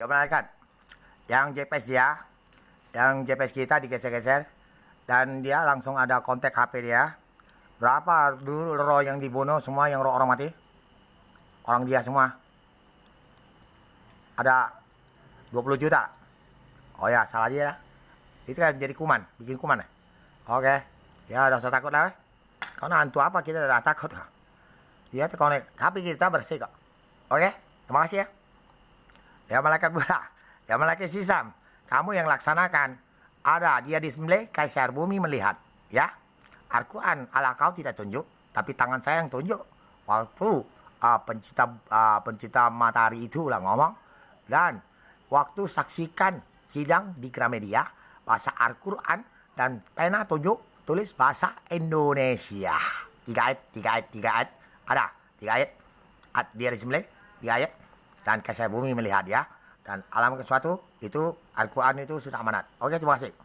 Ya malaikat, yang GPS dia, yang GPS kita digeser-geser, dan dia langsung ada kontak HP dia. Berapa dulu roh yang dibunuh semua, yang roh orang mati? Orang dia semua. Ada 20 juta. Oh ya, salah dia lah. Itu kan jadi kuman, bikin kuman. Oke, ya udah usah takut lah. Karena hantu apa kita udah takut. Dia tuh konek HP kita bersih kok. Oke, terima kasih ya. Ya malaikat Buddha, ya malaikat Sisam, kamu yang laksanakan. Ada dia disembelih, Kaisar Bumi melihat. Ya, Al-Quran ala kau tidak tunjuk, tapi tangan saya yang tunjuk. Waktu pencipta matahari itu lah ngomong. Dan waktu saksikan sidang di Gramedia, bahasa Al-Quran dan pena tunjuk tulis bahasa Indonesia. 3 ayat. Ada 3 ayat. Dia disembelih 3 ayat. Dan Kaisar Bumi melihat ya. Dan alam sesuatu itu Al-Quran itu sudah amanat. Oke, terima kasih.